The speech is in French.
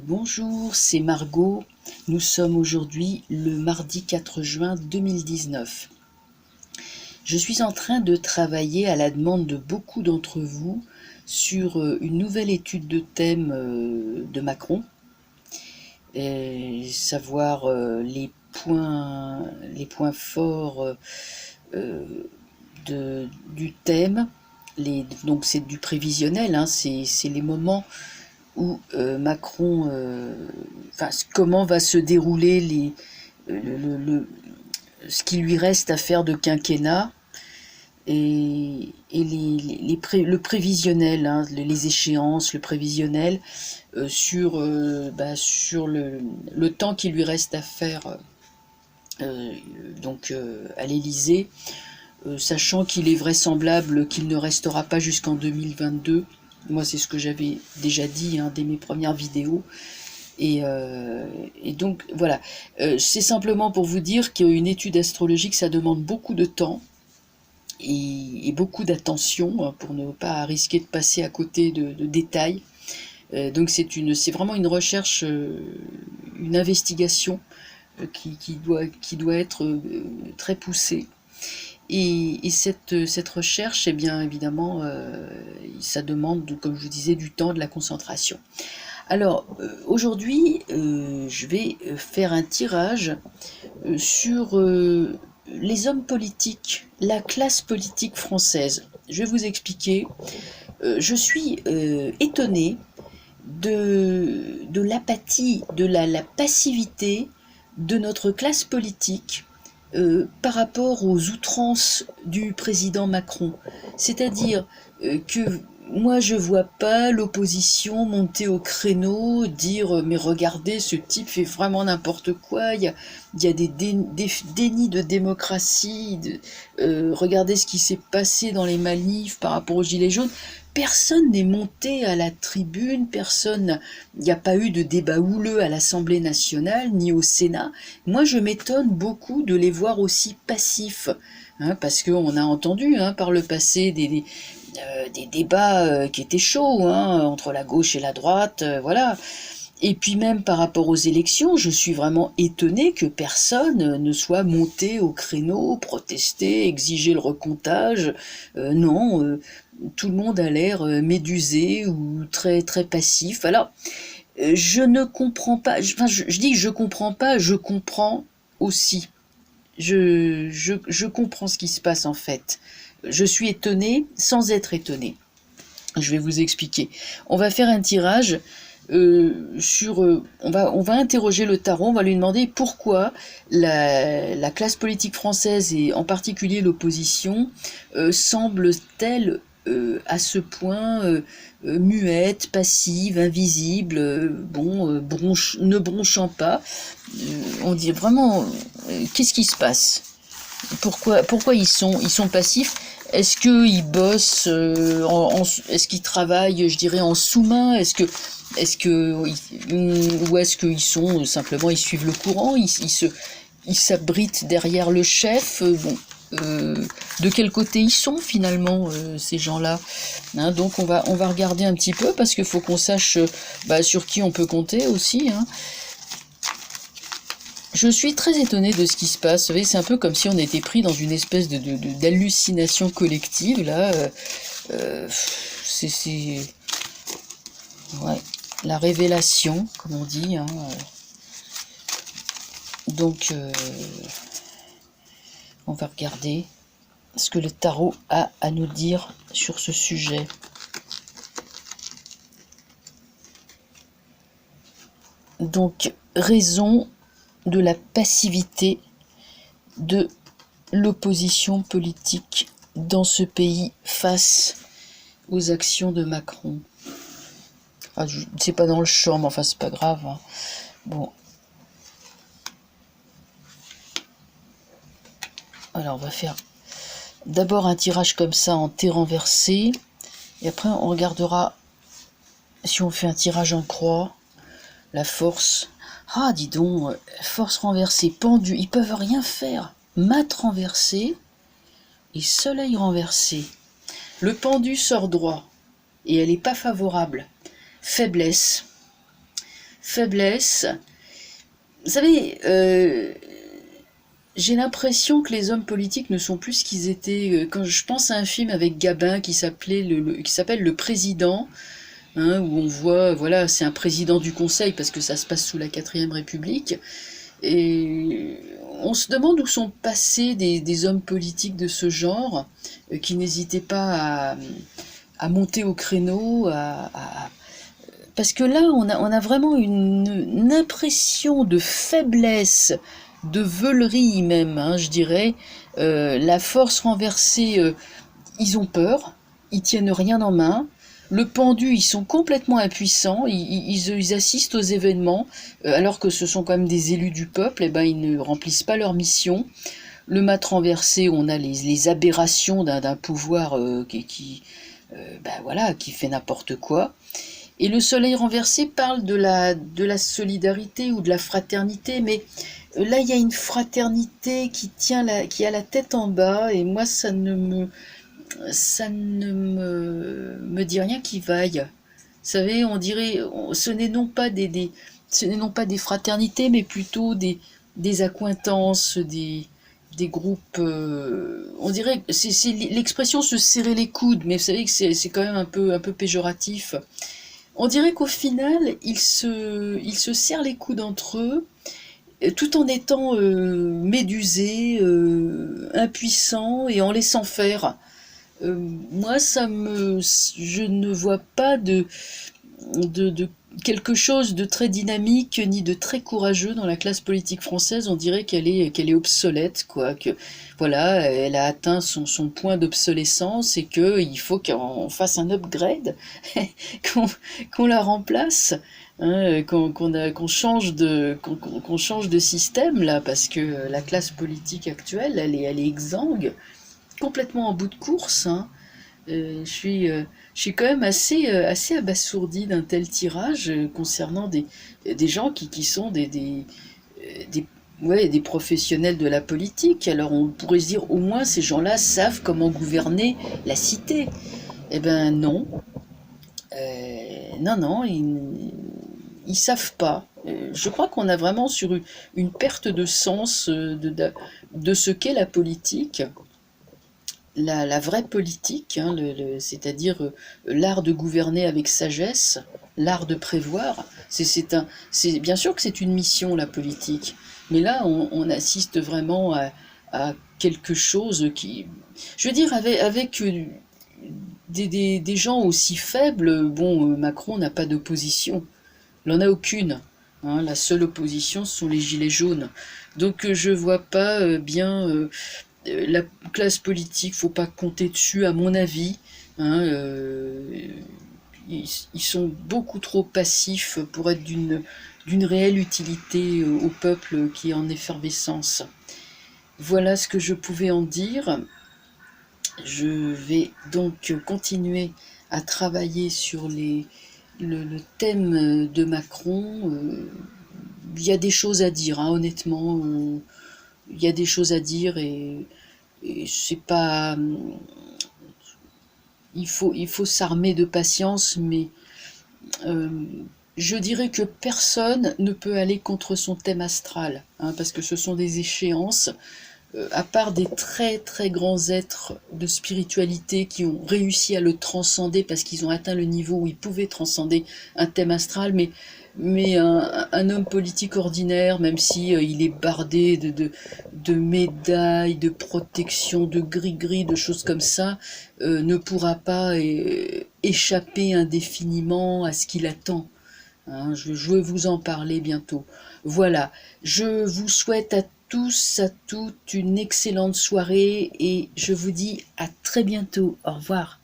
Bonjour, c'est Margot. Nous sommes aujourd'hui le mardi 4 juin 2019. Je suis en train de travailler à la demande de beaucoup d'entre vous sur une nouvelle étude de thème de Macron, et savoir les points forts du thème. Donc c'est du prévisionnel, hein, c'est les moments où Macron, enfin, comment va se dérouler ce qui lui reste à faire de quinquennat et le prévisionnel, hein, les échéances, le prévisionnel sur le temps qui lui reste à faire à l'Élysée, sachant qu'il est vraisemblable qu'il ne restera pas jusqu'en 2022. Moi, c'est ce que j'avais déjà dit, hein, dès mes premières vidéos. Et donc, voilà. C'est simplement pour vous dire qu'une étude astrologique, ça demande beaucoup de temps et beaucoup d'attention, hein, pour ne pas risquer de passer à côté de détails. Donc, c'est vraiment une recherche, une investigation qui doit être très poussée. Et cette recherche, eh bien évidemment, ça demande, comme je vous disais, du temps, de la concentration. Alors, aujourd'hui, je vais faire un tirage sur les hommes politiques, la classe politique française. Je vais vous expliquer. Je suis étonnée de l'apathie, de la passivité de notre classe politique par rapport aux outrances du président Macron. C'est-à-dire que moi je vois pas l'opposition monter au créneau, dire mais regardez, ce type fait vraiment n'importe quoi, il y a des dénis de démocratie, regardez ce qui s'est passé dans les manifs par rapport aux gilets jaunes. Personne n'est monté à la tribune, il n'y a pas eu de débat houleux à l'Assemblée nationale ni au Sénat. Moi, je m'étonne beaucoup de les voir aussi passifs, hein, parce qu'on a entendu, hein, par le passé des débats qui étaient chauds, hein, entre la gauche et la droite, voilà. Et puis même par rapport aux élections, je suis vraiment étonnée que personne ne soit monté au créneau, protester, exiger le recomptage. Non, tout le monde a l'air médusé ou très très passif. Alors, je ne comprends pas, enfin je dis je comprends pas, je comprends aussi. Je comprends ce qui se passe en fait. Je suis étonnée sans être étonnée. Je vais vous expliquer. On va faire un tirage on va interroger le tarot, on va lui demander pourquoi la classe politique française et en particulier l'opposition semble-t-elle à ce point muette, passive, invisible, ne bronchant pas. On dit vraiment, qu'est-ce qui se passe? Pourquoi ils sont passifs? Est-ce qu'ils bossent est-ce qu'ils travaillent, je dirais, en sous-main? Ou est-ce qu'ils sont simplement, ils suivent le courant, ils s'abritent derrière le chef? De quel côté ils sont finalement, ces gens-là, hein? Donc on va regarder un petit peu, parce qu'il faut qu'on sache sur qui on peut compter aussi, hein. Je suis très étonnée de ce qui se passe. Vous savez, c'est un peu comme si on était pris dans une espèce d'hallucination collective, là. C'est ouais, la révélation, comme on dit, hein. Donc, on va regarder ce que le tarot a à nous dire sur ce sujet. Donc, raison de la passivité de l'opposition politique dans ce pays face aux actions de Macron. Ah, c'est pas dans le champ, mais enfin c'est pas grave, hein. Bon. Alors on va faire d'abord un tirage comme ça en thé renversé, et après on regardera si on fait un tirage en croix, la force. Ah, dis donc, force renversée, pendu, ils peuvent rien faire. Mat renversé et soleil renversé. Le pendu sort droit et elle n'est pas favorable. Faiblesse, faiblesse. Vous savez, j'ai l'impression que les hommes politiques ne sont plus ce qu'ils étaient. Quand je pense à un film avec Gabin qui s'appelle Le Président, hein, où on voit, voilà, c'est un président du Conseil parce que ça se passe sous la 4ème République, et on se demande où sont passés des hommes politiques de ce genre, qui n'hésitaient pas à monter au créneau, parce que là, on a vraiment une impression de faiblesse, de veulerie même, hein, je dirais. La force renversée, ils ont peur, ils tiennent rien en main. Le pendu, ils sont complètement impuissants, ils assistent aux événements, alors que ce sont quand même des élus du peuple, et ben ils ne remplissent pas leur mission. Le mat renversé, on a les aberrations d'un pouvoir voilà, qui fait n'importe quoi. Et le soleil renversé parle de la solidarité ou de la fraternité, mais là il y a une fraternité qui a la tête en bas, et moi ça ne me dit rien qui vaille. Vous savez, on dirait, ce n'est non pas des fraternités, mais plutôt des accointances, des groupes. On dirait, c'est l'expression se serrer les coudes, mais vous savez que c'est quand même un peu péjoratif. On dirait qu'au final, ils se serrent les coudes entre eux, tout en étant médusés, impuissants et en laissant faire. Moi, je ne vois pas de quelque chose de très dynamique ni de très courageux dans la classe politique française. On dirait qu'elle est obsolète, quoi. Que voilà, elle a atteint son point d'obsolescence et qu'il faut qu'on fasse un upgrade, qu'on la remplace. Hein, qu'on change qu'on change de système là, parce que la classe politique actuelle, elle est exsangue, complètement en bout de course, hein. Je suis quand même assez abasourdi d'un tel tirage, concernant des gens qui sont ouais, des professionnels de la politique. Alors on pourrait se dire, au moins ces gens-là savent comment gouverner la cité. Eh ben non. Non, ils savent pas. Je crois qu'on a vraiment sur une perte de sens, de ce qu'est la politique. La vraie politique, hein, c'est-à-dire l'art de gouverner avec sagesse, l'art de prévoir, c'est bien sûr que c'est une mission, la politique, mais là on assiste vraiment à quelque chose qui, je veux dire, avec des gens aussi faibles. Bon, Macron n'a pas d'opposition, il n'en a aucune. Hein, la seule opposition, ce sont les gilets jaunes. Donc je vois pas bien. La classe politique, faut pas compter dessus, à mon avis. Hein, ils sont beaucoup trop passifs pour être d'une réelle utilité au peuple qui est en effervescence. Voilà ce que je pouvais en dire. Je vais donc continuer à travailler sur le thème de Macron. Il y a des choses à dire, hein, honnêtement. Il y a des choses à dire, et c'est pas. Il faut s'armer de patience, mais euh, je dirais que personne ne peut aller contre son thème astral, hein, parce que ce sont des échéances. À part des très très grands êtres de spiritualité qui ont réussi à le transcender parce qu'ils ont atteint le niveau où ils pouvaient transcender un thème astral, mais un homme politique ordinaire, même si il est bardé de médailles, de protection, de gris-gris, de choses comme ça, ne pourra pas échapper indéfiniment à ce qu'il attend. Hein, je vais vous en parler bientôt. Voilà, je vous souhaite à tous, à toutes une excellente soirée, et je vous dis à très bientôt. Au revoir.